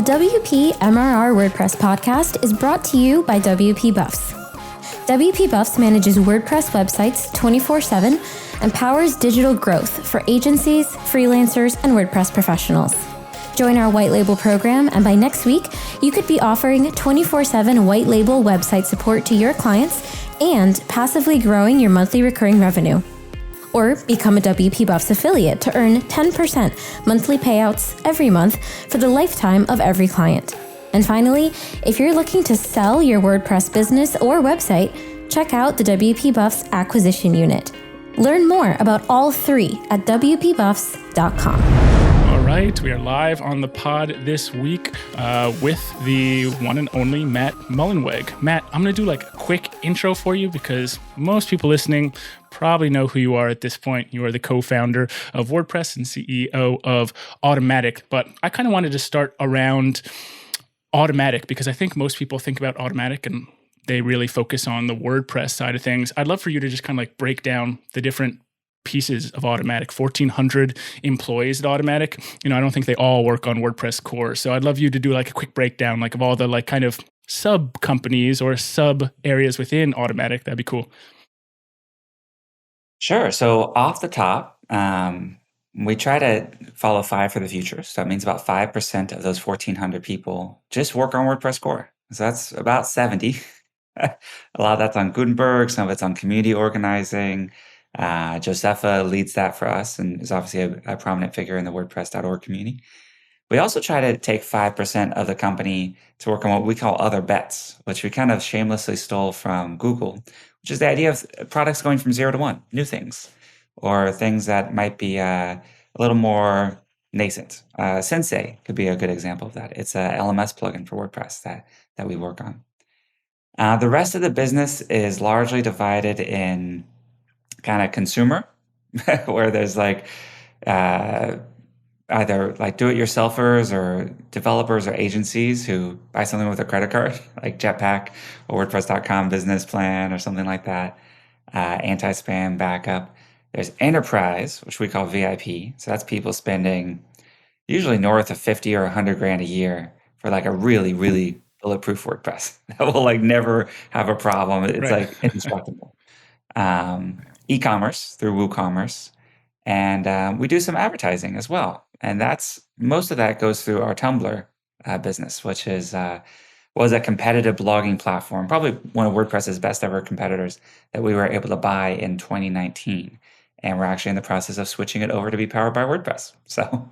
WPMRR WordPress podcast is brought to you by WP Buffs. WP Buffs manages WordPress websites 24/7 and powers digital growth for agencies, freelancers, and WordPress professionals. Join our white label program, and by next week, you could be offering 24/7 white label website support to your clients and passively growing your monthly recurring revenue. Or become a WP Buffs affiliate to earn 10% monthly payouts every month for the lifetime of every client. And finally, if you're looking to sell your WordPress business or website, check out the WP Buffs acquisition unit. Learn more about all three at WPBuffs.com. All right, we are live on the pod this week with the one and only Matt Mullenweg. Matt, I'm going to do like a quick intro for you because most people listening probably know who you are at this point. You are the co-founder of WordPress and CEO of Automattic, but I kind of wanted to start around Automattic because I think most people think about Automattic and they really focus on the WordPress side of things. I'd love for you to just kind of like break down the different pieces of Automattic. 1,400 employees at Automattic. You know, I don't think they all work on WordPress core. So I'd love you to do like a quick breakdown, like of all the like kind of sub companies or sub areas within Automattic. That'd be cool. Sure. So off the top, we try to follow 5 for the future. So that means about 5% of those 1,400 people just work on WordPress core. So that's about 70. A lot of that's on Gutenberg. Some of it's on community organizing. Josefa leads that for us and is obviously a prominent figure in the WordPress.org community. We also try to take 5% of the company to work on what we call other bets, which we kind of shamelessly stole from Google, which is the idea of products going from 0 to 1, new things, or things that might be a little more nascent. Sensei could be a good example of that. It's a LMS plugin for WordPress that we work on. The rest of the business is largely divided in kind of consumer, where there's like either like do-it-yourselfers or developers or agencies who buy something with a credit card, like Jetpack or WordPress.com business plan or something like that, anti-spam backup. There's enterprise, which we call VIP. So that's people spending usually north of 50 or 100 grand a year for like a really, really bulletproof WordPress that will like never have a problem. It's Right. like indestructible. E-commerce through WooCommerce. And we do some advertising as well. And most of that goes through our Tumblr business, which was a competitive blogging platform, probably one of WordPress's best ever competitors that we were able to buy in 2019. And we're actually in the process of switching it over to be powered by WordPress. So,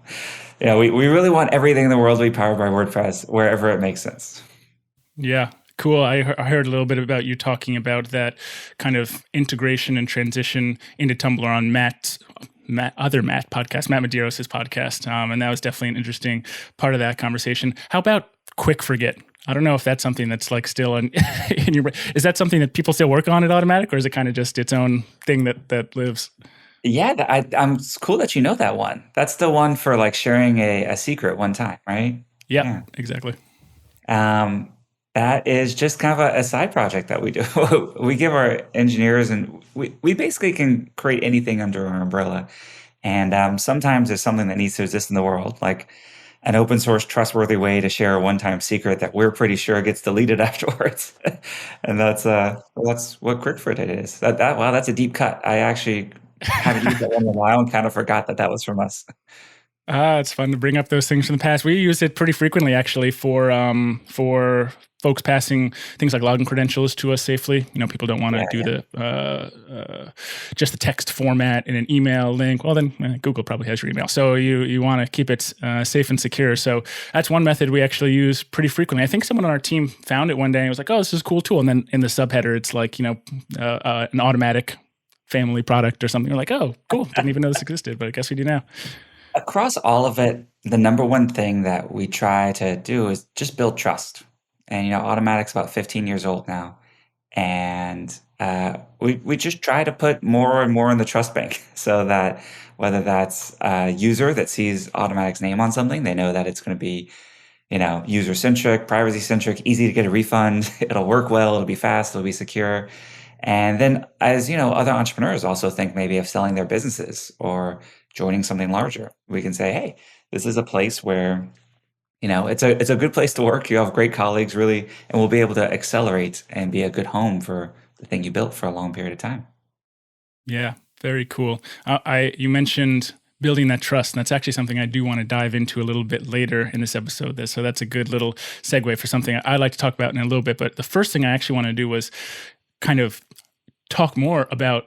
we really want everything in the world to be powered by WordPress wherever it makes sense. Yeah. Cool. I heard a little bit about you talking about that kind of integration and transition into Tumblr on Matt podcast, Matt Medeiros' podcast. And that was definitely an interesting part of that conversation. How about QuickForget? I don't know if that's something that's like still in your brain. Is that something that people still work on at Automattic, or is it kind of just its own thing that lives? Yeah, it's cool that you know that one. That's the one for like sharing a secret one time, right? Yeah, exactly. That is just kind of a side project that we do. We give our engineers, and we basically can create anything under our umbrella. And sometimes there's something that needs to exist in the world, like an open source trustworthy way to share a one-time secret that we're pretty sure gets deleted afterwards. And that's what QuickForget is. Wow, that's a deep cut. I actually haven't used that one in a while and kind of forgot that was from us. It's fun to bring up those things from the past. We use it pretty frequently, actually, for folks passing things like login credentials to us safely. You know, people don't want to do the just the text format in an email link. Well, then Google probably has your email, so you want to keep it safe and secure. So that's one method we actually use pretty frequently. I think someone on our team found it one day and was like, "Oh, this is a cool tool." And then in the subheader, it's like an Automattic family product or something. You're like, "Oh, cool! Didn't even know this existed, but I guess we do now." Across all of it, the number one thing that we try to do is just build trust. And, Automattic's about 15 years old now. And we just try to put more and more in the trust bank so that whether that's a user that sees Automattic's name on something, they know that it's going to be, user-centric, privacy-centric, easy to get a refund. It'll work well. It'll be fast. It'll be secure. And then as, other entrepreneurs also think maybe of selling their businesses or joining something larger, we can say, hey, this is a place where it's a good place to work. You have great colleagues, really, and we'll be able to accelerate and be a good home for the thing you built for a long period of time. Yeah, very cool. You mentioned building that trust, and that's actually something I do want to dive into a little bit later in this episode. So that's a good little segue for something I'd like to talk about in a little bit. But the first thing I actually want to do was kind of talk more about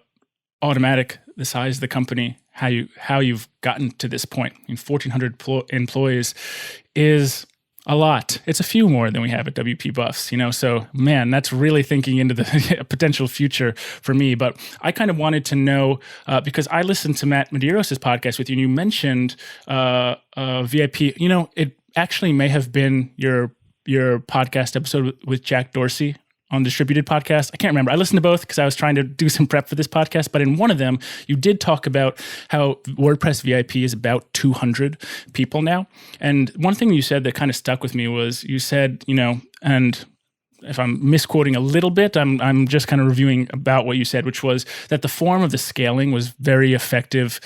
Automattic, the size of the company, how you've gotten to this point. 1,400 employees is a lot. It's a few more than we have at WP Buffs, So, man, that's really thinking into the potential future for me. But I kind of wanted to know because I listened to Matt Medeiros' podcast with you, and you mentioned VIP. It actually may have been your podcast episode with Jack Dorsey on Distributed Podcast. I can't remember. I listened to both because I was trying to do some prep for this podcast. But in one of them, you did talk about how WordPress VIP is about 200 people now. And one thing you said that kind of stuck with me was you said, and if I'm misquoting a little bit, I'm just kind of reviewing about what you said, which was that the form of the scaling was very effective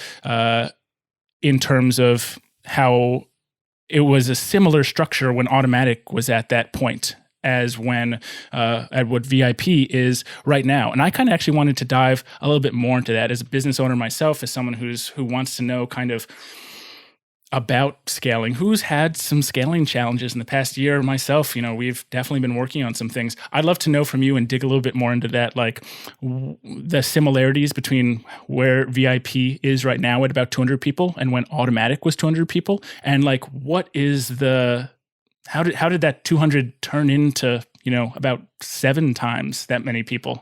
in terms of how it was a similar structure when Automattic was at that point as when at what VIP is right now. And I kind of actually wanted to dive a little bit more into that as a business owner myself, as someone who wants to know kind of about scaling, who's had some scaling challenges in the past year. Myself, we've definitely been working on some things. I'd love to know from you and dig a little bit more into that, like the similarities between where VIP is right now at about 200 people and when Automattic was 200 people, and like what is how did that 200 turn into about 7 times that many people?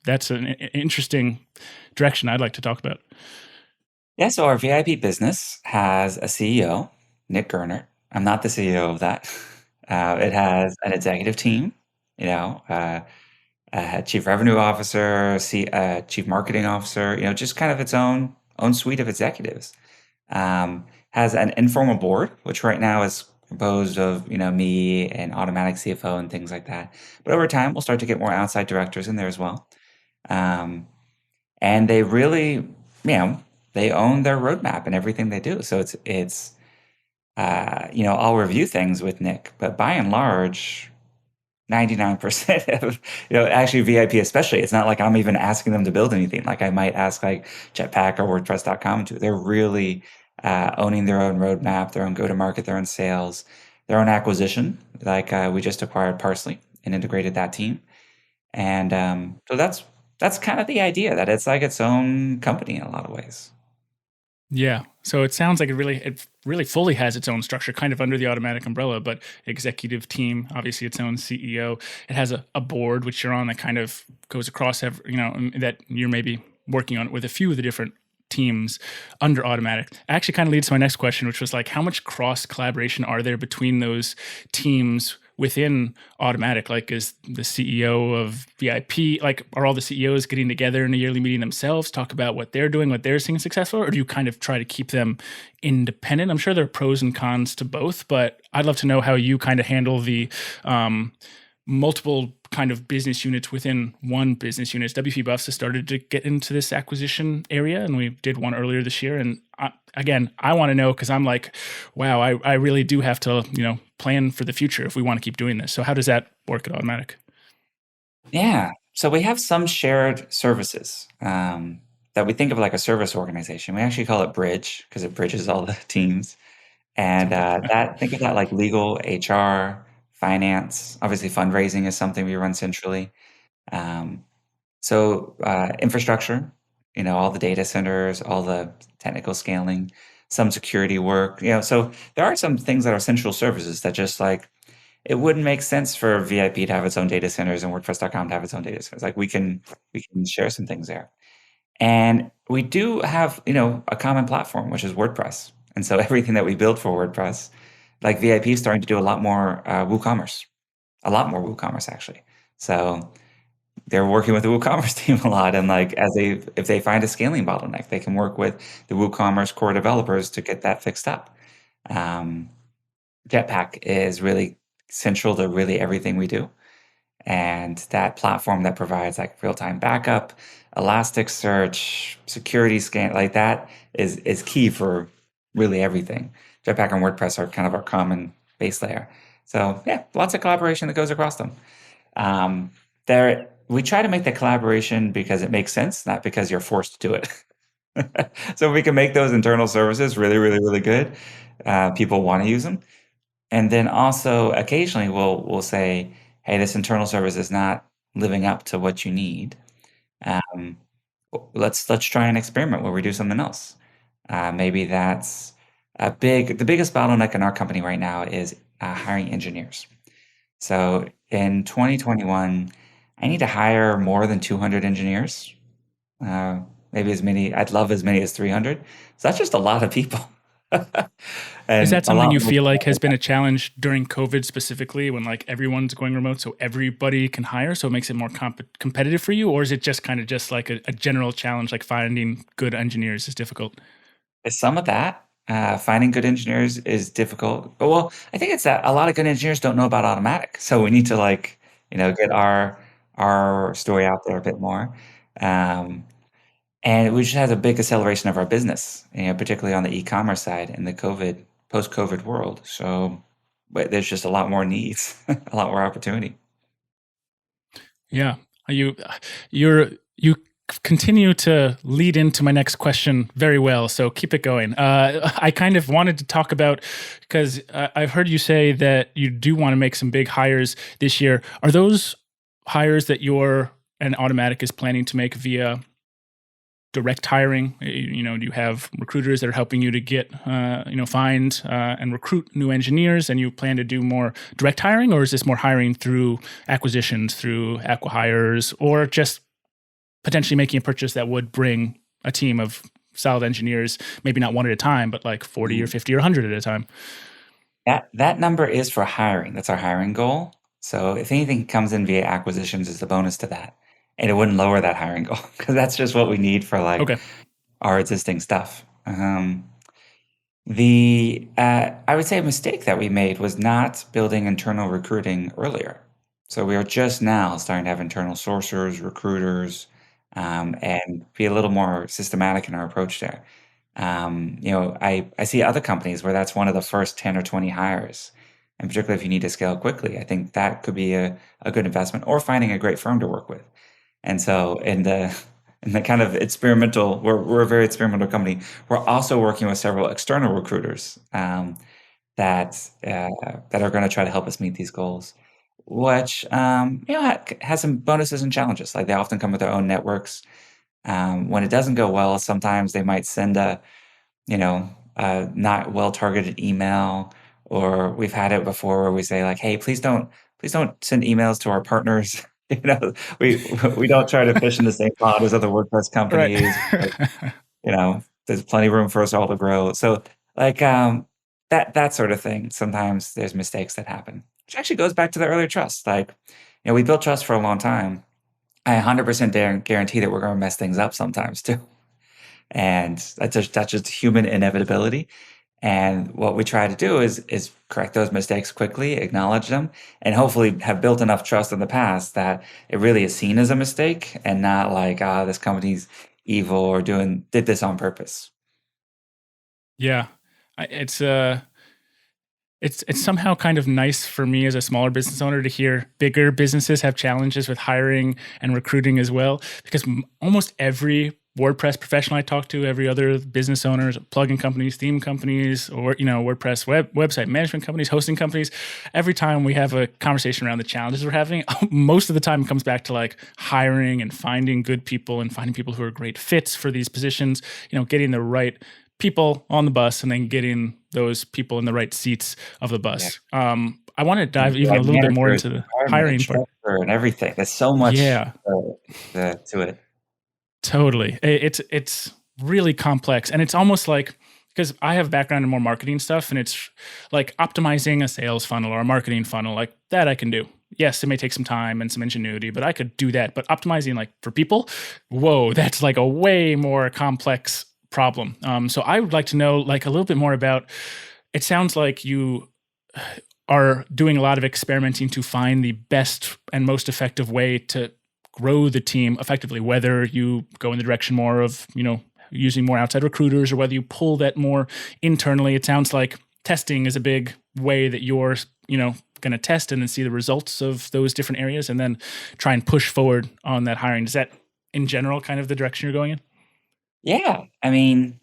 That's an interesting direction I'd like to talk about. Yeah, so our VIP business has a CEO, Nick Gernert. I'm not the CEO of that. It has an executive team, a chief revenue officer, chief marketing officer, just kind of its own suite of executives. Has an informal board, which right now is composed of me and Automattic CFO and things like that. But over time, we'll start to get more outside directors in there as well. And they really, they own their roadmap and everything they do. So it's I'll review things with Nick, but by and large, 99% of, actually VIP especially, it's not like I'm even asking them to build anything. Like I might ask like Jetpack or WordPress.com to. They're really owning their own roadmap, their own go-to-market, their own sales, their own acquisition. Like we just acquired Parsley and integrated that team. And so that's kind of the idea, that it's like its own company in a lot of ways. Yeah. So it sounds like it really fully has its own structure, kind of under the Automattic umbrella, but executive team, obviously its own CEO. It has a board, which you're on, that kind of goes across that you're maybe working on with a few of the different teams under Automattic. Actually kind of leads to my next question, which was like, how much cross collaboration are there between those teams within Automattic? Like, is the CEO of VIP, like, are all the CEOs getting together in a yearly meeting themselves, talk about what they're doing, what they're seeing successful, or do you kind of try to keep them independent? I'm sure there are pros and cons to both, but I'd love to know how you kind of handle the multiple kind of business units within one business unit. WP Buffs has started to get into this acquisition area, and we did one earlier this year. And I want to know, because I'm like, wow, I really do have to, plan for the future if we want to keep doing this. So how does that work at Automattic? Yeah. So we have some shared services that we think of like a service organization. We actually call it Bridge because it bridges all the teams. And think of that like legal, HR, finance. Obviously, fundraising is something we run centrally. Um, infrastructure, all the data centers, all the technical scaling, some security work. So there are some things that are central services that just like it wouldn't make sense for VIP to have its own data centers and WordPress.com to have its own data centers. Like we can share some things there. And we do have, a common platform, which is WordPress. And so everything that we build for WordPress, like VIP is starting to do a lot more WooCommerce, actually. So they're working with the WooCommerce team a lot. And like if they find a scaling bottleneck, they can work with the WooCommerce core developers to get that fixed up. Jetpack is really central to really everything we do. And that platform that provides like real-time backup, Elasticsearch, security scan, like that is key for really everything. Jetpack and WordPress are kind of our common base layer. So yeah, lots of collaboration that goes across them. We try to make the collaboration because it makes sense, not because you're forced to do it. So if we can make those internal services really, really, really good, people want to use them. And then also occasionally we'll say, hey, this internal service is not living up to what you need. Um, let's try an experiment where we do something else. Maybe that's the biggest bottleneck in our company right now is hiring engineers. So in 2021, I need to hire more than 200 engineers. Maybe as many, I'd love as many as 300. So that's just a lot of people. Is And that a something lot you more feel like people. has been a challenge during COVID specifically, when like everyone's going remote, so everybody can hire, so it makes it more competitive for you? Or is it just kind of just like a general challenge, like finding good engineers is difficult? It's some of that. Finding good engineers is difficult. Well, I think it's that a lot of good engineers don't know about Automattic. So we need to get our story out there a bit more. Um, and we just had a big acceleration of our business, particularly on the e-commerce side in the post-COVID world. So, but there's just a lot more needs, a lot more opportunity. Yeah, you you continue to lead into my next question very well. So keep it going. I kind of wanted to talk about, because I've heard you say that you do want to make some big hires this year. Are those hires that you're and Automattic is planning to make via direct hiring? Do you have recruiters that are helping you to get, find and recruit new engineers, and you plan to do more direct hiring, or is this more hiring through acquisitions, through acqui-hires, or just potentially making a purchase that would bring a team of solid engineers, maybe not one at a time, but like 40 or 50 or 100 at a time? That number is for hiring. That's our hiring goal. So if anything comes in via acquisitions is the bonus to that. And it wouldn't lower that hiring goal because that's just what we need for Okay. our existing stuff. I would say a mistake that we made was not building internal recruiting earlier. So we are just now starting to have internal sourcers, recruiters, and be a little more systematic in our approach there. I see other companies where that's one of the first 10 or 20 hires. And particularly if you need to scale quickly, I think that could be a good investment, or finding a great firm to work with. And so in the kind of experimental, we're a very experimental company. We're also working with several external recruiters that are going to try to help us meet these goals, which has some bonuses and challenges. Like they often come with their own networks. When it doesn't go well, sometimes they might send a not well targeted email, or we've had it before where we say like, hey, please don't send emails to our partners. We don't try to fish in the same pond as other WordPress Right. companies. There's plenty of room for us all to grow. So that sort of thing. Sometimes there's mistakes that happen, which actually goes back to the earlier trust. We built trust for a long time. I 100% guarantee that we're going to mess things up sometimes too. And that's just human inevitability. And what we try to do is correct those mistakes quickly, acknowledge them, and hopefully have built enough trust in the past that it really is seen as a mistake and not like, this company's evil or did this on purpose. Yeah. It's somehow kind of nice for me as a smaller business owner to hear bigger businesses have challenges with hiring and recruiting as well, because almost every WordPress professional I talk to, every other business owners, plugin companies, theme companies, or WordPress website management companies, hosting companies, every time we have a conversation around the challenges we're having, most of the time it comes back to like hiring and finding good people and finding people who are great fits for these positions, getting the right people on the bus and then getting those people in the right seats of the bus. Yeah. I want to dive even Like a little bit more managers, into the environment, hiring part. structure, and everything. There's so much Yeah, to it. totally. It's really complex, and it's almost like, because I have background in more marketing stuff, and it's like optimizing a sales funnel or a marketing funnel, like that I can do. Yes, it may take some time and some ingenuity, but I could do that. But optimizing like for people, whoa, that's like a way more complex problem. So I would like to know like a little bit more about, it sounds like you are doing a lot of experimenting to find the best and most effective way to grow the team effectively, whether you go in the direction more of, using more outside recruiters, or whether you pull that more internally. It sounds like testing is a big way that you're, going to test and then see the results of those different areas and then try and push forward on that hiring. Is that in general kind of the direction you're going in? Yeah. I mean,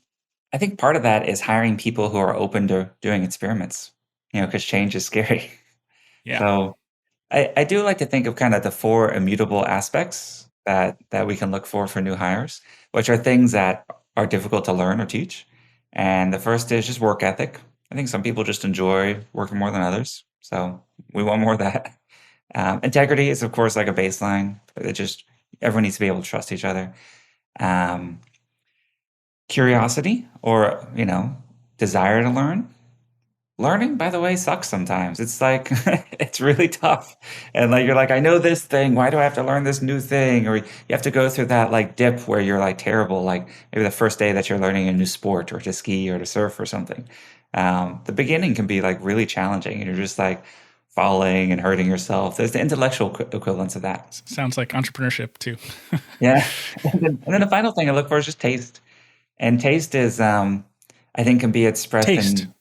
I think part of that is hiring people who are open to doing experiments, because change is scary. Yeah. So I do like to think of kind of the four immutable aspects that we can look for new hires, which are things that are difficult to learn or teach. And the first is just work ethic. I think some people just enjoy working more than others. So we want more of that. Integrity is, of course, like a baseline. It just everyone needs to be able to trust each other. Um, Curiosity or, desire to learn. Learning, by the way, sucks sometimes. It's like it's really tough. And like you're like, I know this thing. Why do I have to learn this new thing? Or you have to go through that like dip where you're like terrible, like maybe the first day that you're learning a new sport or to ski or to surf or something. The beginning can be like really challenging and you're just like falling and hurting yourself. There's the intellectual equivalence of that. Sounds like entrepreneurship too. Yeah. And then the final thing I look for is just taste. And taste is, I think, can be expressed Taste. in,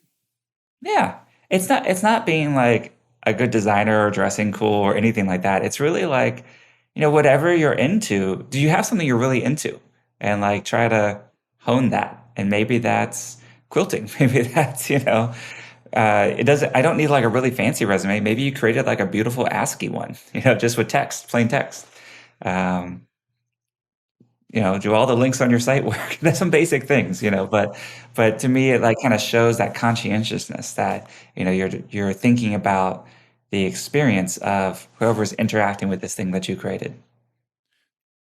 yeah. It's not being like a good designer or dressing cool or anything like that. It's really like, whatever you're into. Do you have something you're really into? And try to hone that. And maybe that's quilting. Maybe that's, it doesn't. I don't need like a really fancy resume. Maybe you created like a beautiful ASCII one, just with text, plain text. Um, do all the links on your site work? That's some basic things, but to me, it like kind of shows that conscientiousness that, you're thinking about the experience of whoever's interacting with this thing that you created.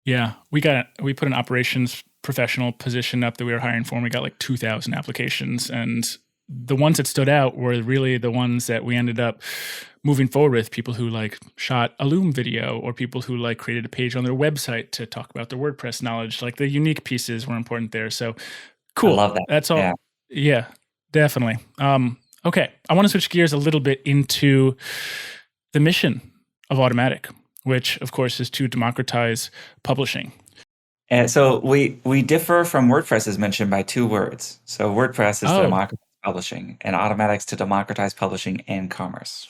Yeah, we put an operations professional position up that we were hiring for, and we got like 2,000 applications. And the ones that stood out were really the ones that we ended up moving forward with, people who like shot a Loom video or people who like created a page on their website to talk about their WordPress knowledge. Like the unique pieces were important there. So cool. I love that. That's all. Yeah. Yeah, definitely. Okay. I want to switch gears a little bit into the mission of Automattic, which of course is to democratize publishing. And so we differ from WordPress as mentioned by two words. So WordPress is to democratize publishing and Automattic's to democratize publishing and commerce.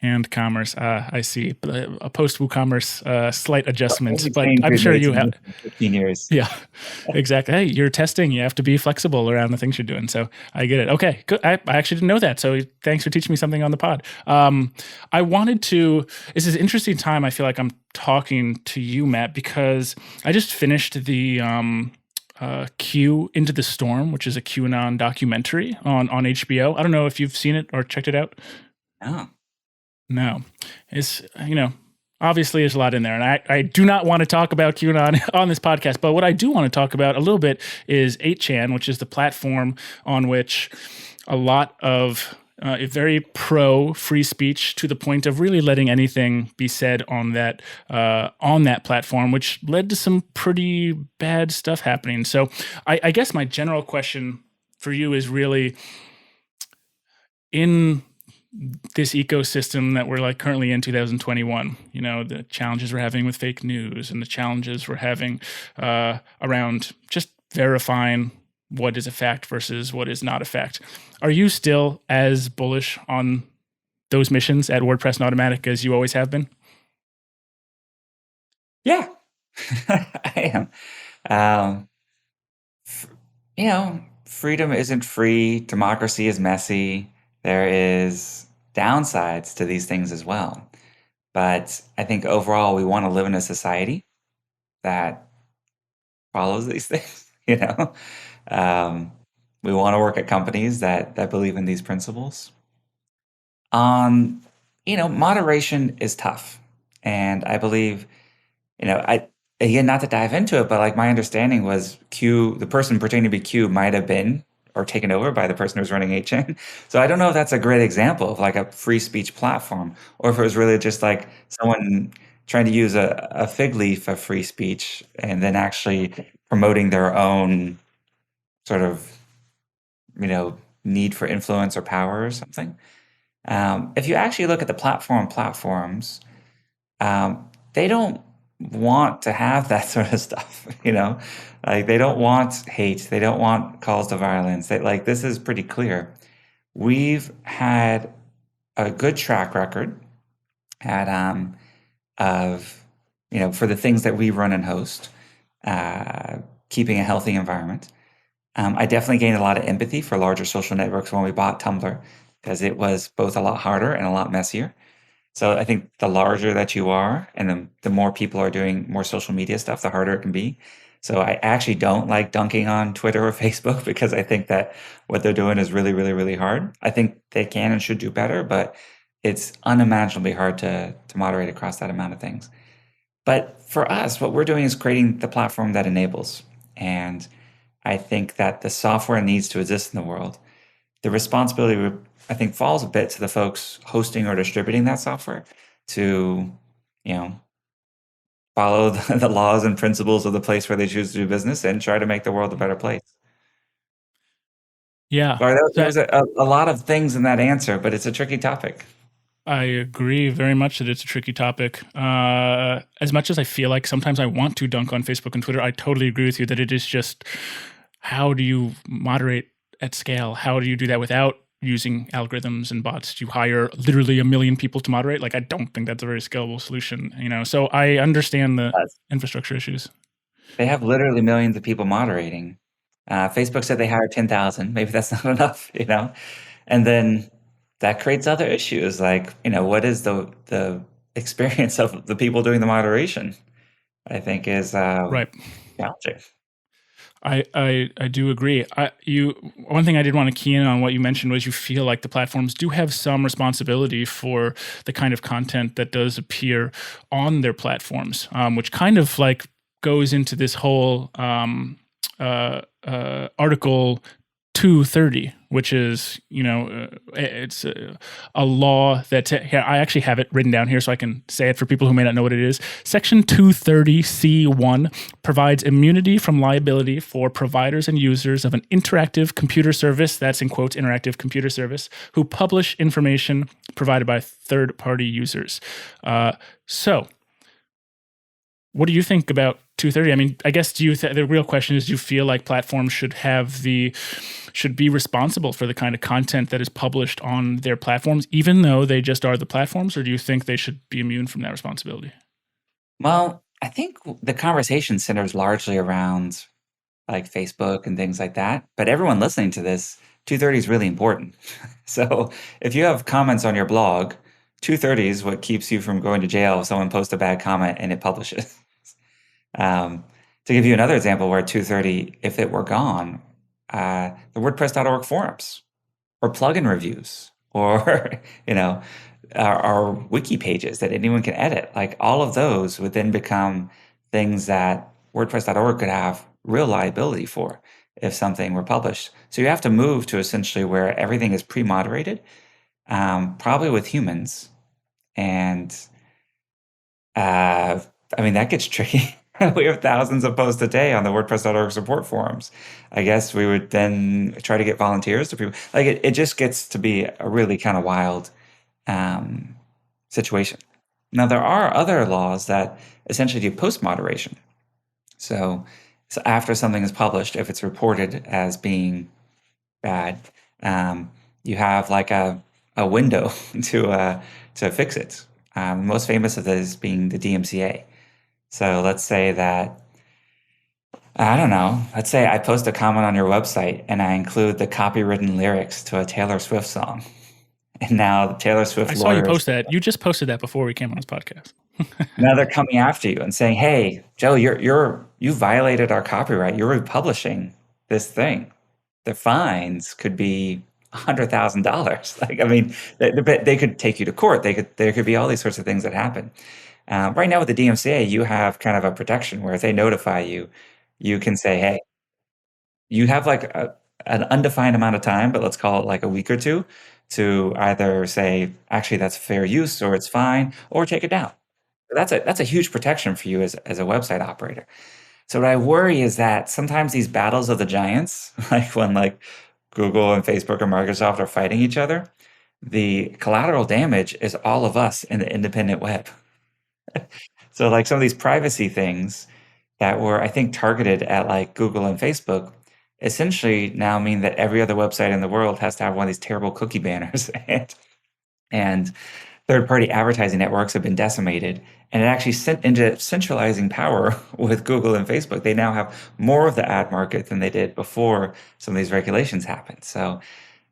And commerce, I see. A post-WooCommerce slight adjustment, but I'm sure you have 15 years. Yeah, exactly. Hey, you're testing. You have to be flexible around the things you're doing. So I get it. Okay, good. I actually didn't know that. So thanks for teaching me something on the pod. I wanted to. This is an interesting time. I feel like I'm talking to you, Matt, because I just finished the Q Into the Storm, which is a QAnon documentary on HBO. I don't know if you've seen it or checked it out. No, it's, obviously there's a lot in there, and I do not want to talk about QAnon on this podcast, but what I do want to talk about a little bit is 8chan, which is the platform on which a lot of very pro free speech to the point of really letting anything be said on that platform, which led to some pretty bad stuff happening. So I guess my general question for you is really, in this ecosystem that we're like currently in 2021, the challenges we're having with fake news and the challenges we're having around just verifying what is a fact versus what is not a fact. Are you still as bullish on those missions at WordPress and Automattic as you always have been? Yeah, I am. Freedom isn't free. Democracy is messy. There is downsides to these things as well. But I think overall, we want to live in a society that follows these things, We want to work at companies that believe in these principles. Moderation is tough. And I believe, again, not to dive into it, but like my understanding was the person pretending to be Q might have been or taken over by the person who's running 8chan. So I don't know if that's a great example of like a free speech platform, or if it was really just like someone trying to use a fig leaf of free speech and then actually promoting their own sort of, need for influence or power or something. If you actually look at the platforms, they don't want to have that sort of stuff, like they don't want hate. They don't want calls to violence. This is pretty clear. we've had a good track record at of for the things that we run and host, keeping a healthy environment. I definitely gained a lot of empathy for larger social networks when we bought Tumblr, because it was both a lot harder and a lot messier. So I think the larger that you are and the more people are doing more social media stuff, the harder it can be. So I actually don't like dunking on Twitter or Facebook, because I think that what they're doing is really, really, really hard. I think they can and should do better, but it's unimaginably hard to moderate across that amount of things. But for us, what we're doing is creating the platform that enables. And I think that the software needs to exist in the world. The responsibility, I think, falls a bit to the folks hosting or distributing that software to, follow the laws and principles of the place where they choose to do business and try to make the world a better place. Yeah. Sorry, there was a lot of things in that answer, but it's a tricky topic. I agree very much that it's a tricky topic. As much as I feel like sometimes I want to dunk on Facebook and Twitter, I totally agree with you that it is just, how do you moderate at scale? How do you do that without using algorithms and bots? Do you hire literally 1 million people to moderate? Like, I don't think that's a very scalable solution, So I understand the infrastructure issues. They have literally millions of people moderating. Facebook said they hired 10,000. Maybe that's not enough, And then that creates other issues, like, what is the experience of the people doing the moderation? I think is right. challenging. I do agree. One thing I did want to key in on what you mentioned was you feel like the platforms do have some responsibility for the kind of content that does appear on their platforms, which kind of like goes into this whole Article 230, which is, it's a law that I actually have it written down here so I can say it for people who may not know what it is. Section 230C1 provides immunity from liability for providers and users of an interactive computer service, that's in quotes, interactive computer service, who publish information provided by third-party users. So what do you think about 230? I mean, I guess the real question is, do you feel like platforms should be responsible for the kind of content that is published on their platforms, even though they just are the platforms, or do you think they should be immune from that responsibility? Well, I think the conversation centers largely around like Facebook and things like that. But everyone listening to this, 230 is really important. So if you have comments on your blog, 230 is what keeps you from going to jail if someone posts a bad comment and it publishes. To give you another example where 230, if it were gone, the WordPress.org forums or plugin reviews or, our wiki pages that anyone can edit, like all of those would then become things that WordPress.org could have real liability for if something were published. So you have to move to essentially where everything is pre-moderated, probably with humans. And that gets tricky. We have thousands of posts a day on the WordPress.org support forums. I guess we would then try to get volunteers to people. Like it just gets to be a really kind of wild situation. Now, there are other laws that essentially do post moderation. So after something is published, if it's reported as being bad, you have like a window to fix it. Most famous of this being the DMCA. So let's say that, I don't know, let's say I post a comment on your website and I include the copywritten lyrics to a Taylor Swift song. And now the Taylor Swift I saw you post that. You just posted that before we came on this podcast. Now they're coming after you and saying, "Hey, Joe, you violated our copyright. You're republishing this thing." The fines could be $100,000. Like, I mean, they could take you to court. There could be all these sorts of things that happen. Right now with the DMCA, you have kind of a protection where if they notify you, you can say, "Hey, you have like an undefined amount of time, but let's call it like a week or two, to either say, actually, that's fair use, or it's fine, or take it down." That's a huge protection for you as a website operator. So what I worry is that sometimes these battles of the giants, like when like Google and Facebook or Microsoft are fighting each other, the collateral damage is all of us in the independent web. So like some of these privacy things that were, I think, targeted at like Google and Facebook, essentially now mean that every other website in the world has to have one of these terrible cookie banners. And third-party advertising networks have been decimated, and it actually sent into centralizing power with Google and Facebook. They now have more of the ad market than they did before some of these regulations happened. So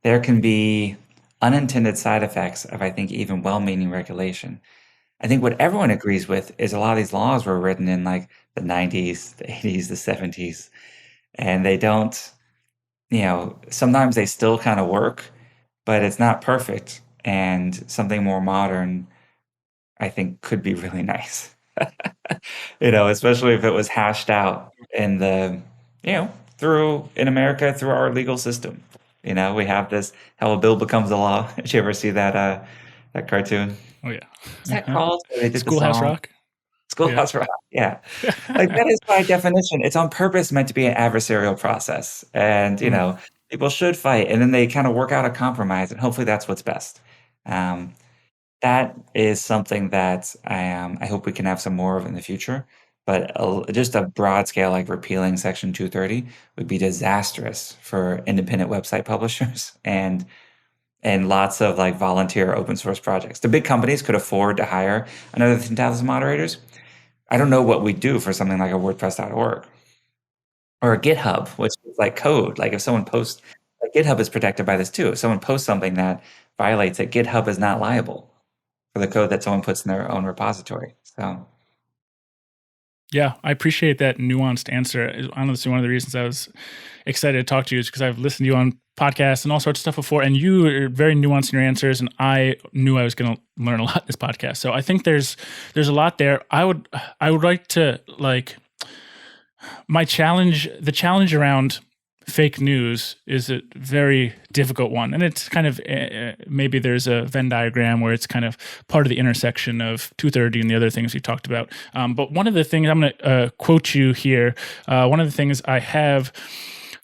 there can be unintended side effects of, I think, even well-meaning regulation. I think what everyone agrees with is a lot of these laws were written in like the 90s, the 80s, the 70s, and they don't, sometimes they still kind of work, but it's not perfect. And something more modern, I think, could be really nice. Especially if it was hashed out in in America through our legal system. We have this how a bill becomes a law. Did you ever see that cartoon? Oh yeah. What's that called? Where they did the Schoolhouse song? Rock. Schoolhouse Rock. Yeah. Like that is by definition, it's on purpose meant to be an adversarial process. And, people should fight and then they kind of work out a compromise and hopefully that's what's best. Um, that is something that I hope we can have some more of in the future. But just a broad scale like repealing Section 230 would be disastrous for independent website publishers and lots of like volunteer open source projects. The big companies could afford to hire another 10,000 moderators. I don't know what we'd do for something like a WordPress.org or a GitHub, which is like code. Like if someone posts, like GitHub is protected by this too. If someone posts something that violates it, GitHub is not liable for the code that someone puts in their own repository. So, yeah, I appreciate that nuanced answer. Honestly, one of the reasons I was excited to talk to you is because I've listened to you on podcasts and all sorts of stuff before, and you are very nuanced in your answers, and I knew I was going to learn a lot in this podcast. So I think there's a lot there. I would like to the challenge around fake news is a very difficult one. And it's kind of, maybe there's a Venn diagram where it's kind of part of the intersection of 230 and the other things we talked about. But one of the things, I'm going to quote you here. One of the things I have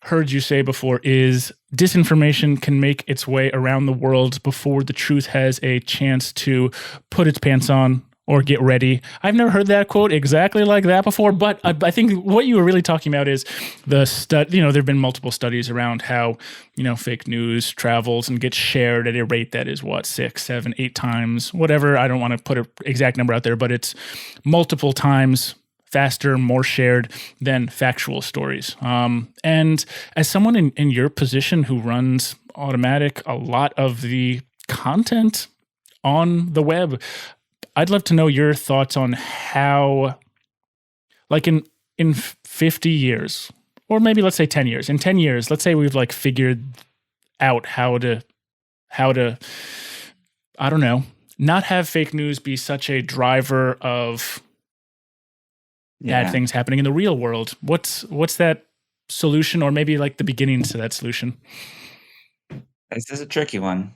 heard you say before is disinformation can make its way around the world before the truth has a chance to put its pants on or get ready. I've never heard that quote exactly like that before, but I think what you were really talking about is there have been multiple studies around how, fake news travels and gets shared at a rate that is 6, 7, 8 times, whatever. I don't want to put an exact number out there, but it's multiple times faster, more shared than factual stories. And as someone in your position who runs Automattic, a lot of the content on the web, I'd love to know your thoughts on how, like in 50 years, or maybe let's say 10 years. In 10 years, let's say we've figured out how to, I don't know, not have fake news be such a driver of bad things happening in the real world. What's that solution, or maybe the beginnings to that solution? This is a tricky one.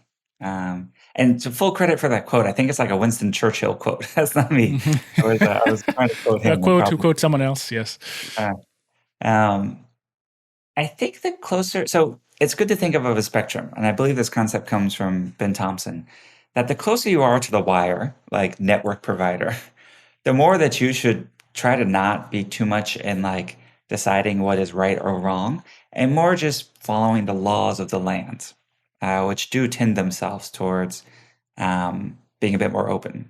And to full credit for that quote, I think it's like a Winston Churchill quote. That's not me. I was trying to quote him. To quote someone else, yes. I think the closer, so it's good to think of a spectrum, and I believe this concept comes from Ben Thompson, that the closer you are to the wire, like network provider, the more that you should try to not be too much in deciding what is right or wrong, and more just following the laws of the land, which do tend themselves towards being a bit more open,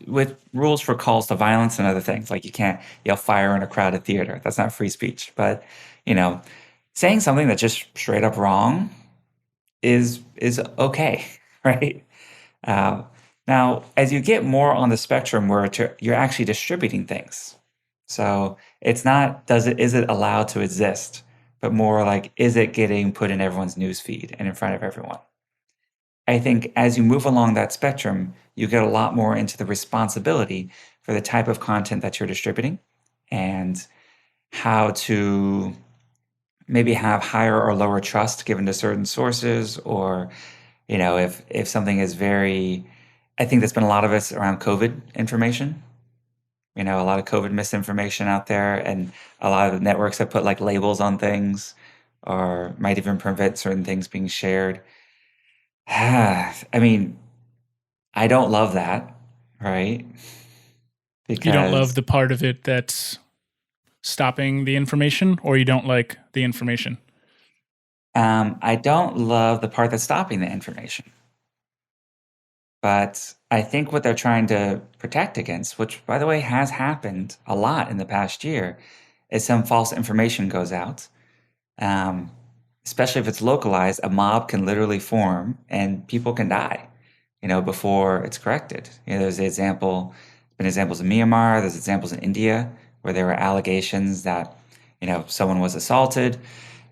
with rules for calls to violence and other things. Like you can't yell fire in a crowded theater. That's not free speech. But saying something that's just straight up wrong is okay, right? Now, as you get more on the spectrum where you're actually distributing things, so it's not is it allowed to exist, but more like, is it getting put in everyone's news feed and in front of everyone? I think as you move along that spectrum, you get a lot more into the responsibility for the type of content that you're distributing and how to maybe have higher or lower trust given to certain sources, or if something is I think there's been a lot of this around COVID information. A lot of COVID misinformation out there, and a lot of networks that put labels on things or might even prevent certain things being shared. I mean, I don't love that, right? You don't love the part of it that's stopping the information, or you don't like the information? I don't love the part that's stopping the information. But I think what they're trying to protect against, which by the way has happened a lot in the past year, is some false information goes out. Um, Especially if it's localized, a mob can literally form and people can die, before it's corrected. There's been examples in Myanmar, there's examples in India where there were allegations that, someone was assaulted.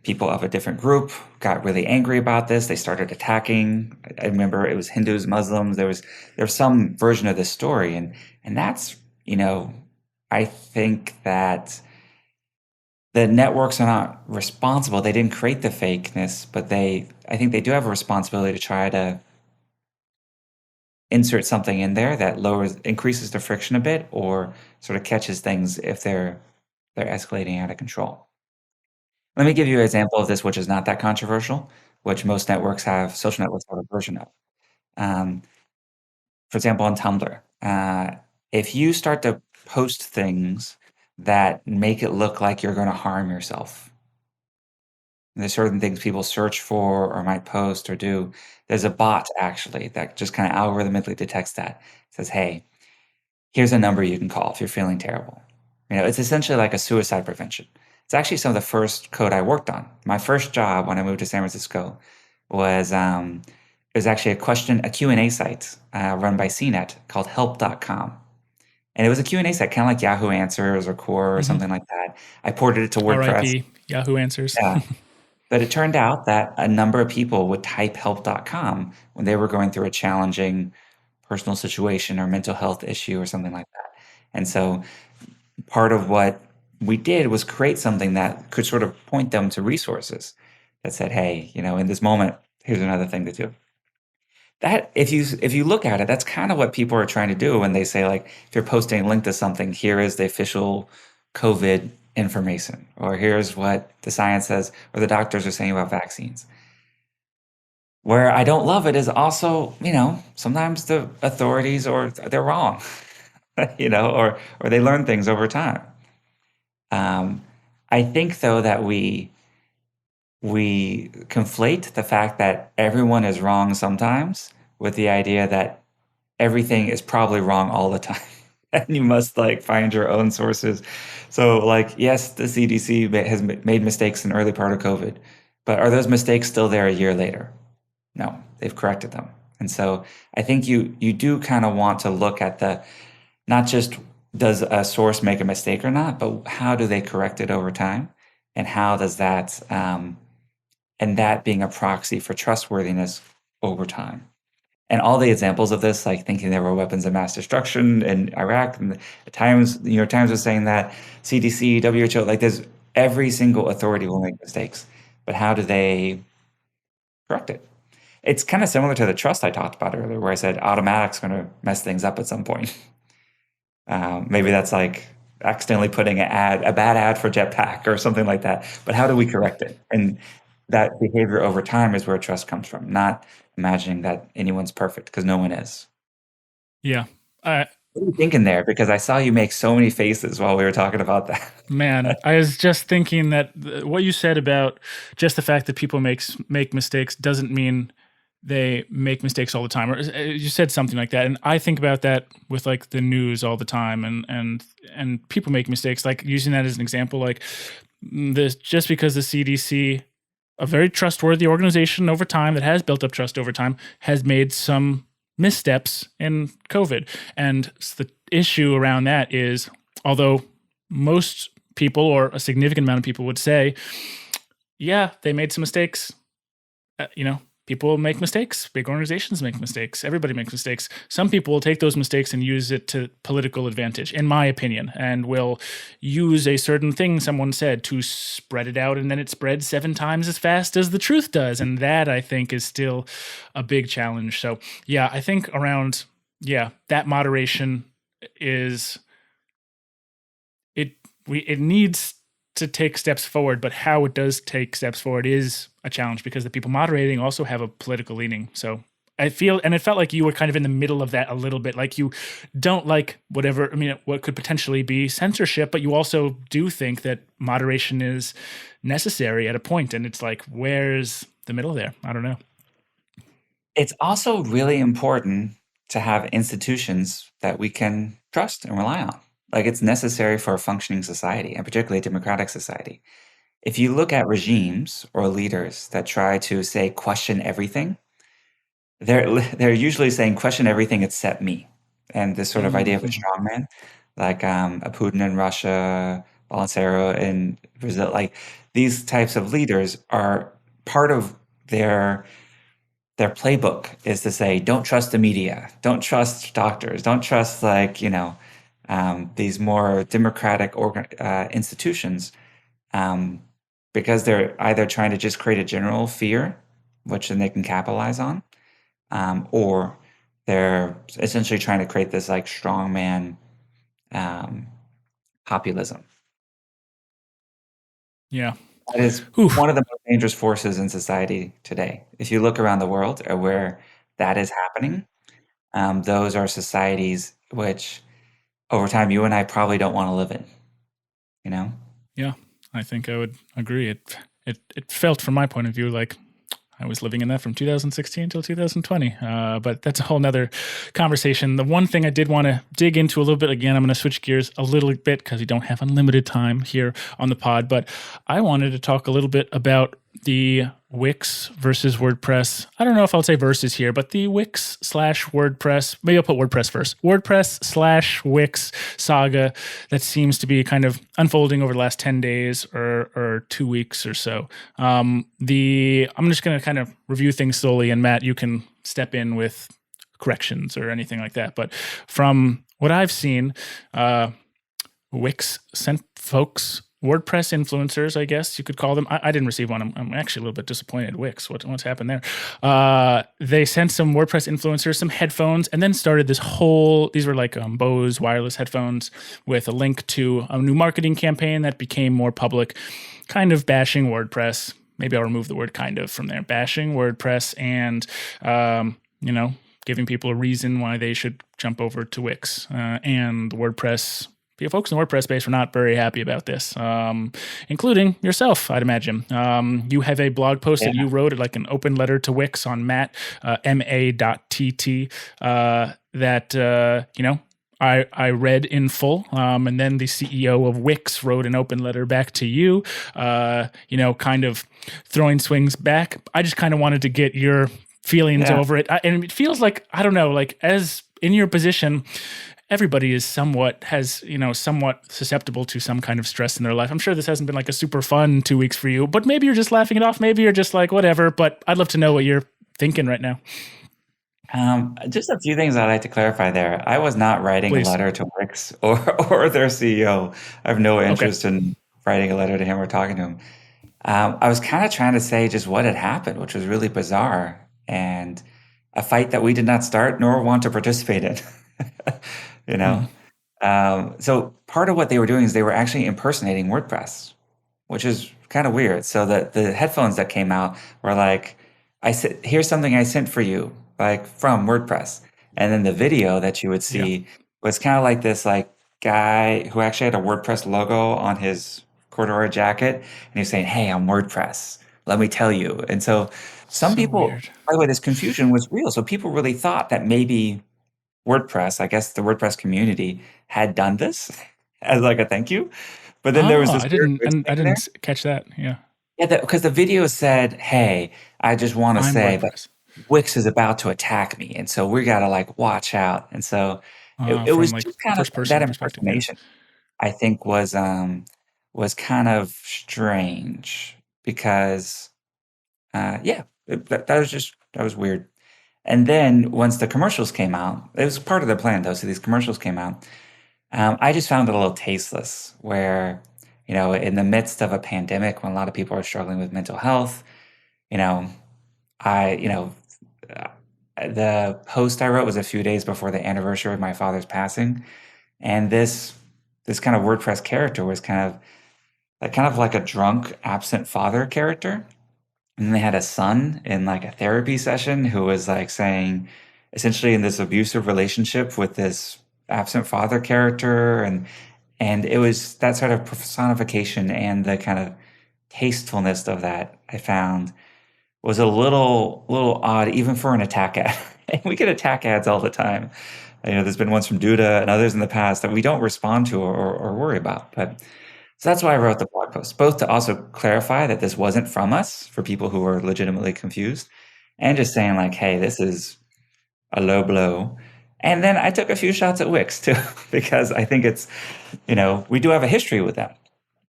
People of a different group got really angry about this. They started attacking. I remember it was Hindus, Muslims. There was some version of this story, and that's, I think that the networks are not responsible. They didn't create the fakeness, but I think they do have a responsibility to try to insert something in there that increases the friction a bit, or sort of catches things if they're escalating out of control. Let me give you an example of this, which is not that controversial, which most social networks have a version of. Um, for example, on Tumblr, if you start to post things that make it look like you're going to harm yourself, there's certain things people search for or might post or do. There's a bot actually that just kind of algorithmically detects that. It says, hey, here's a number you can call if you're feeling terrible. It's essentially like a suicide prevention. It's actually some of the first code I worked on. My first job when I moved to San Francisco was it was actually a Q&A site run by CNET called help.com. And it was a Q&A site, kind of like Yahoo Answers or Quora or something like that. I ported it to WordPress. RIP, Yahoo Answers. Yeah. But it turned out that a number of people would type help.com when they were going through a challenging personal situation or mental health issue or something like that. And so part of what we did was create something that could sort of point them to resources that said, hey, in this moment, here's another thing to do. That if you look at it, that's kind of what people are trying to do when they say, like, if you're posting a link to something, here is the official COVID information, or here's what the science says, or the doctors are saying about vaccines. Where I don't love it is also, sometimes the authorities or they're wrong, or they learn things over time. I think though that we conflate the fact that everyone is wrong sometimes with the idea that everything is probably wrong all the time. And you must find your own sources. So yes, the CDC has made mistakes in the early part of COVID, but are those mistakes still there a year later? No, they've corrected them. And so I think you do kind of want to look at not just does a source make a mistake or not, but how do they correct it over time? And how does that, and that being a proxy for trustworthiness over time. And all the examples of this, like thinking there were weapons of mass destruction in Iraq, and at times, the New York Times was saying that, CDC, WHO, there's every single authority will make mistakes, but how do they correct it? It's kind of similar to the trust I talked about earlier, where I said Automattic's going to mess things up at some point. Maybe that's accidentally putting a bad ad for Jetpack or something like that. But how do we correct it? And that behavior over time is where trust comes from, not imagining that anyone's perfect, because no one is. Yeah. What are you thinking there? Because I saw you make so many faces while we were talking about that. Man, I was just thinking that what you said about just the fact that people make mistakes doesn't mean they make mistakes all the time. Or you said something like that, and I think about that with the news all the time, and people make mistakes. Using that as an example, this, just because the CDC, a very trustworthy organization over time that has built up trust over time, has made some missteps in COVID, and the issue around that is, although most people or a significant amount of people would say, yeah, they made some mistakes. People make mistakes. Big organizations make mistakes. Everybody makes mistakes. Some people will take those mistakes and use it to political advantage, in my opinion, and will use a certain thing someone said to spread it out, and then it spreads 7 times as fast as the truth does. And that, I think, is still a big challenge. So, yeah, I think around, that moderation is, it needs to take steps forward, but how it does take steps forward is a challenge, because the people moderating also have a political leaning. So I feel, and it felt like you were kind of in the middle of that a little bit. Like you don't like whatever, I mean, what could potentially be censorship, but you also do think that moderation is necessary at a point. And it's like, where's the middle there? I don't know. It's also really important to have institutions that we can trust and rely on. Like it's necessary for a functioning society, and particularly a democratic society. If you look at regimes or leaders that try to say question everything, they're usually saying question everything except me. And this sort of idea of a strongman, like a Putin in Russia, Bolsonaro in Brazil, like these types of leaders are part of their playbook is to say, don't trust the media, don't trust doctors, don't trust these more democratic institutions, um, because they're either trying to just create a general fear, which then they can capitalize on, or they're essentially trying to create this like strongman populism. Yeah. That is Oof. one of the most dangerous forces in society today. If you look around the world at where that is happening, those are societies which over time you and I probably don't want to live in, you know? Yeah, I think I would agree. It felt from my point of view like I was living in that from 2016 till 2020. But that's a whole nother conversation. The one thing I did want to dig into a little bit, again, I'm going to switch gears a little bit because we don't have unlimited time here on the pod, but I wanted to talk a little bit about the Wix versus WordPress. I don't know if I'll say versus here, but the Wix / WordPress, maybe I'll put WordPress first. WordPress / Wix saga that seems to be kind of unfolding over the last 10 days or 2 weeks or so. I'm just going to kind of review things slowly, and Matt, you can step in with corrections or anything like that. But from what I've seen, Wix sent folks WordPress influencers, I guess you could call them. I didn't receive one. I'm actually a little bit disappointed. Wix, what's happened there? They sent some WordPress influencers some headphones, and then started this whole. These were like Bose wireless headphones with a link to a new marketing campaign that became more public, kind of bashing WordPress. Maybe I'll remove the word "kind of" from there. Bashing WordPress and giving people a reason why they should jump over to Wix and WordPress. Folks in the WordPress space were not very happy about this, including yourself, I'd imagine. You have a blog post that you wrote, like an open letter to Wix on Matt, ma.tt, that, I read in full, and then the CEO of Wix wrote an open letter back to you, kind of throwing swings back. I just kind of wanted to get your feelings over it. And it feels like, I don't know, like as in your position, everybody is somewhat susceptible to some kind of stress in their life. I'm sure this hasn't been like a super fun 2 weeks for you, but maybe you're just laughing it off. Maybe you're just like, whatever, but I'd love to know what you're thinking right now. Just a few things I'd like to clarify there. I was not writing a letter to Wix or their CEO. I have no interest in writing a letter to him or talking to him. I was kind of trying to say just what had happened, which was really bizarre, and a fight that we did not start nor want to participate in. So part of what they were doing is they were actually impersonating WordPress, which is kind of weird. So the headphones that came out were like, here's something I sent for you, like from WordPress. And then the video that you would see was kind of like this like guy who actually had a WordPress logo on his corduroy jacket. And he was saying, hey, I'm WordPress. Let me tell you. And so some people, by the way, this confusion was real. So people really thought that maybe WordPress, I guess the WordPress community had done this as like a thank you. But then there was this. I didn't catch that. Yeah. Yeah, because the video said, hey, I just want to say that Wix is about to attack me. And so we got to like watch out. And so it was like just kind of that impersonation, I think was kind of strange because, that was weird. And then once the commercials came out, it was part of the plan though. So these commercials came out. I just found it a little tasteless where, in the midst of a pandemic, when a lot of people are struggling with mental health, the post I wrote was a few days before the anniversary of my father's passing. And this kind of WordPress character was kind of like a drunk, absent father character. And then they had a son in like a therapy session who was like saying, essentially in this abusive relationship with this absent father character, and it was that sort of personification and the kind of tastefulness of that I found was a little odd even for an attack ad. And we get attack ads all the time. There's been ones from Duda and others in the past that we don't respond to or worry about. But so that's why I wrote the blog post, both to also clarify that this wasn't from us for people who are legitimately confused, and just saying like, hey, this is a low blow. And then I took a few shots at Wix too, because I think it's, we do have a history with them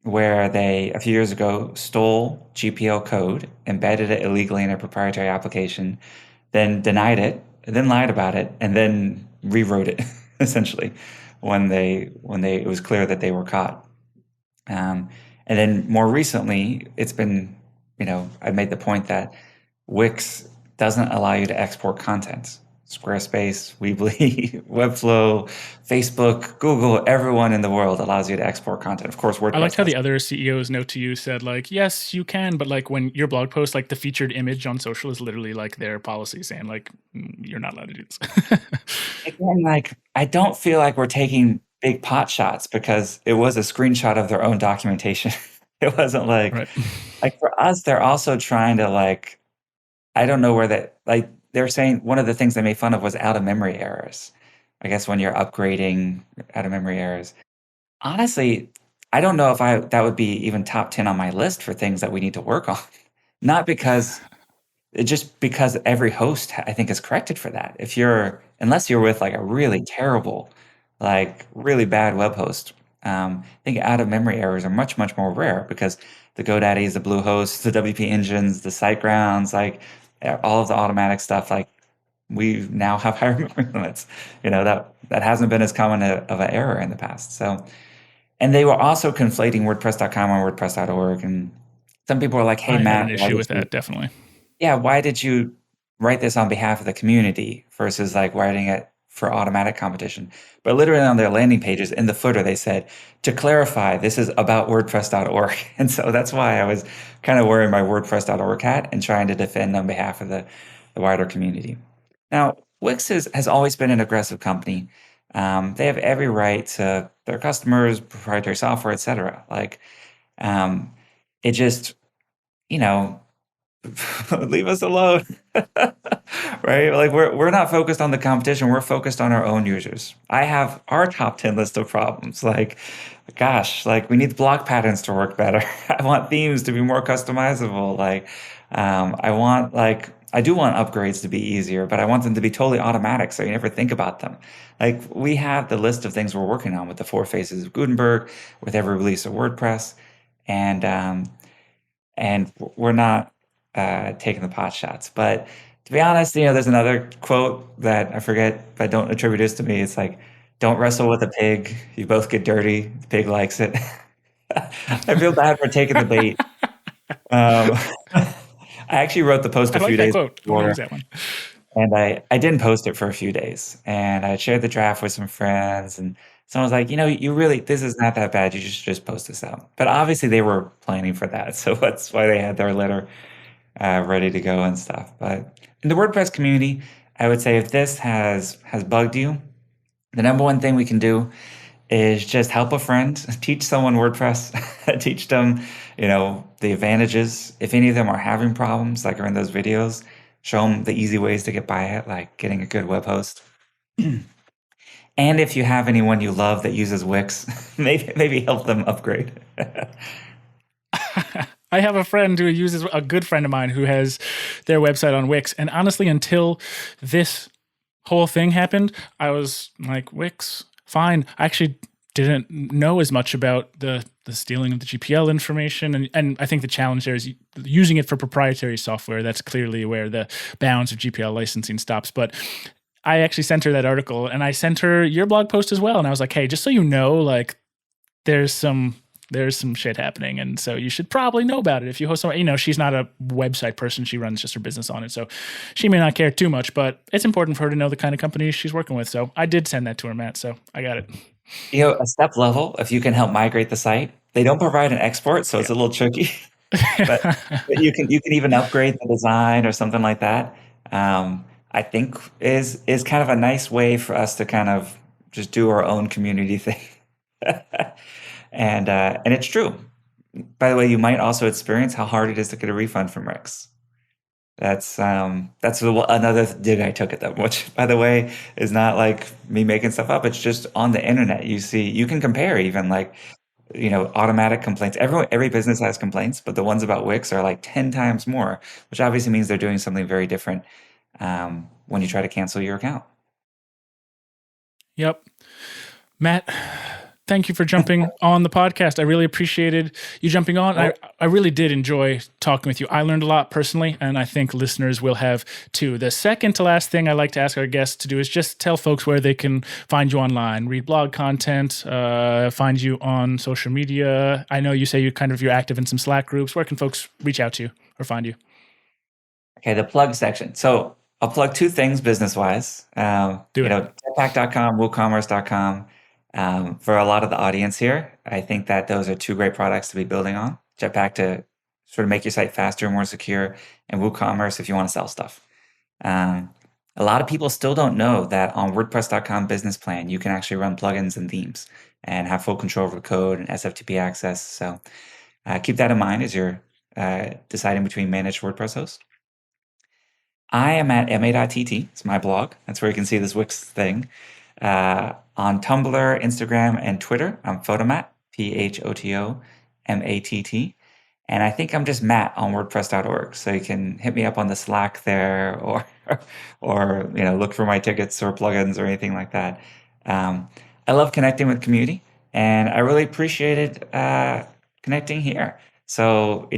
where they, a few years ago, stole GPL code, embedded it illegally in a proprietary application, then denied it, then lied about it, and then rewrote it essentially when it was clear that they were caught. And then more recently, it's been, I made the point that Wix doesn't allow you to export content. Squarespace, Weebly, Webflow, Facebook, Google, everyone in the world allows you to export content. Of course, WordPress. I liked how the other CEO's note to you said like, yes, you can, but like when your blog post, like the featured image on social is literally like their policy saying like, you're not allowed to do this. Again, like, I don't feel like we're taking big pot shots because it was a screenshot of their own documentation. It wasn't like, right. Like for us, they're also trying to like, I don't know where that, like they're saying one of the things they made fun of was out of memory errors. I guess when you're upgrading, out of memory errors. Honestly, I don't know if that would be even top 10 on my list for things that we need to work on. Not because just because every host I think is corrected for that. Unless you're with like a really terrible, like really bad web host, I think out of memory errors are much, much more rare because the GoDaddies, the Bluehosts, the WP engines, the SiteGrounds, like all of the automatic stuff, like we now have higher memory limits. That hasn't been as common of an error in the past. So, and they were also conflating WordPress.com and WordPress.org, and some people were like, "Hey, I Matt, had an issue with that, definitely." Yeah, why did you write this on behalf of the community versus like writing it for automatic competition? But literally on their landing pages in the footer, they said, to clarify, this is about WordPress.org. And so that's why I was kind of wearing my WordPress.org hat and trying to defend on behalf of the wider community. Now, Wix has always been an aggressive company. They have every right to their customers, proprietary software, etc. Like, it just, leave us alone. Right? Like we're not focused on the competition. We're focused on our own users. I have our top 10 list of problems. Like, gosh, like we need block patterns to work better. I want themes to be more customizable. Like, I do want upgrades to be easier, but I want them to be totally automatic so you never think about them. Like we have the list of things we're working on with the 4 phases of Gutenberg, with every release of WordPress, and we're not taking the pot shots. But to be honest, there's another quote that I forget, but don't attribute this to me. It's like, don't wrestle with a pig. You both get dirty. The pig likes it. I feel bad for taking the bait. I actually wrote the post a few days before, use that one. And I didn't post it for a few days. And I shared the draft with some friends, and someone was like, this is not that bad. You should just post this out. But obviously they were planning for that. So that's why they had their letter ready to go and stuff. But in the WordPress community, I would say if this has bugged you, the number one thing we can do is just help a friend, teach someone WordPress, teach them, the advantages. If any of them are having problems, like are in those videos, show them the easy ways to get by it, like getting a good web host. And if you have anyone you love that uses Wix, maybe help them upgrade. I have a friend who uses, a good friend of mine who has their website on Wix. And honestly, until this whole thing happened, I was like, Wix, fine. I actually didn't know as much about the stealing of the GPL information. And I think the challenge there is using it for proprietary software. That's clearly where the bounds of GPL licensing stops. But I actually sent her that article, and I sent her your blog post as well. And I was like, hey, just so you know, like there's some shit happening. And so you should probably know about it. If you host someone, she's not a website person. She runs just her business on it. So she may not care too much, but it's important for her to know the kind of companies she's working with. So I did send that to her, Matt. So I got it. A step level, if you can help migrate the site, they don't provide an export. So it's a little tricky. but you can even upgrade the design or something like that. I think is kind of a nice way for us to kind of just do our own community thing. And it's true. By the way, you might also experience how hard it is to get a refund from Wix. That's another dig I took at them, which, by the way, is not like me making stuff up. It's just on the internet. You can compare even like, automatic complaints. Every business has complaints, but the ones about Wix are like 10 times more, which obviously means they're doing something very different when you try to cancel your account. Yep. Matt, thank you for jumping on the podcast. I really appreciated you jumping on. I really did enjoy talking with you. I learned a lot personally, and I think listeners will have too. The second to last thing I like to ask our guests to do is just tell folks where they can find you online, read blog content, find you on social media. I know you say you're active in some Slack groups. Where can folks reach out to you or find you? Okay, the plug section. So I'll plug two things business-wise. Jetpack.com, WooCommerce.com. For a lot of the audience here, I think that those are two great products to be building on. Jetpack to sort of make your site faster and more secure, and WooCommerce if you want to sell stuff. A lot of people still don't know that on WordPress.com Business Plan, you can actually run plugins and themes and have full control over code and SFTP access. So keep that in mind as you're deciding between managed WordPress hosts. I am at ma.tt. It's my blog. That's where you can see this Wix thing. On Tumblr, Instagram, and Twitter, I'm Photomatt, PHOTOMATT. And I think I'm just Matt on WordPress.org. So you can hit me up on the Slack there or look for my tickets or plugins or anything like that. I love connecting with community, and I really appreciated connecting here. So,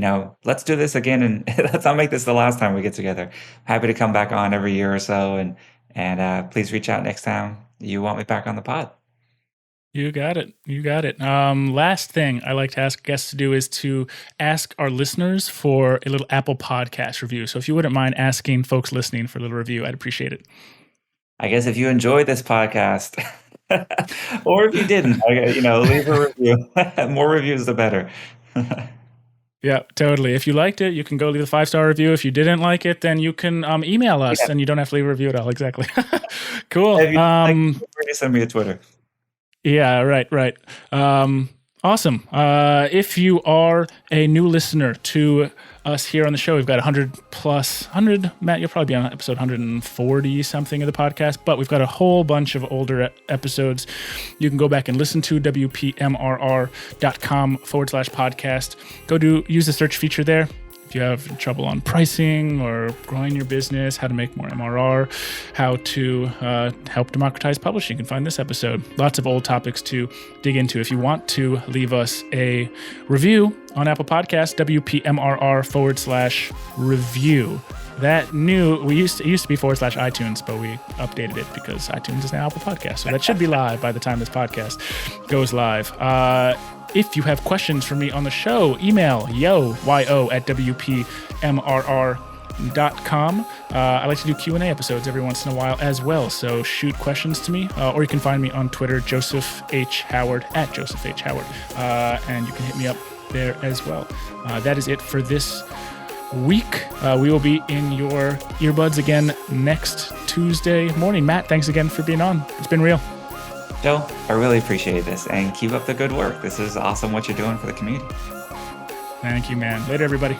let's do this again, and let's not make this the last time we get together. Happy to come back on every year or so, and please reach out next time you want me back on the pod. You got it. Last thing I like to ask guests to do is to ask our listeners for a little Apple Podcast review. So if you wouldn't mind asking folks listening for a little review, I'd appreciate it. I guess if you enjoyed this podcast, or if you didn't, leave a review. More reviews, the better. Yeah, totally. If you liked it, you can go leave a 5-star review. If you didn't like it, then you can email us, and you don't have to leave a review at all. Exactly. Cool. Send me a Twitter. Yeah, right. Awesome. If you are a new listener to us here on the show, we've got 100, Matt, you'll probably be on episode 140 something of the podcast, but we've got a whole bunch of older episodes you can go back and listen to, WPMRR.com/podcast. Use the search feature there. If you have trouble on pricing or growing your business, how to make more MRR, how to help democratize publishing, you can find this episode. Lots of old topics to dig into. If you want to leave us a review on Apple Podcasts, WPMRR/review. That it used to be /iTunes, but we updated it because iTunes is now Apple Podcasts. So that should be live by the time this podcast goes live. If you have questions for me on the show, email yo@WPMRR.com. I like to do Q&A episodes every once in a while as well, so shoot questions to me, or you can find me on Twitter, Joseph H. Howard, @Joseph H. Howard, and you can hit me up there as well. That is it for this week. We will be in your earbuds again next Tuesday morning. Matt, thanks again for being on. It's been real. Joe, I really appreciate this, and keep up the good work. This is awesome what you're doing for the community. Thank you, man. Later, everybody.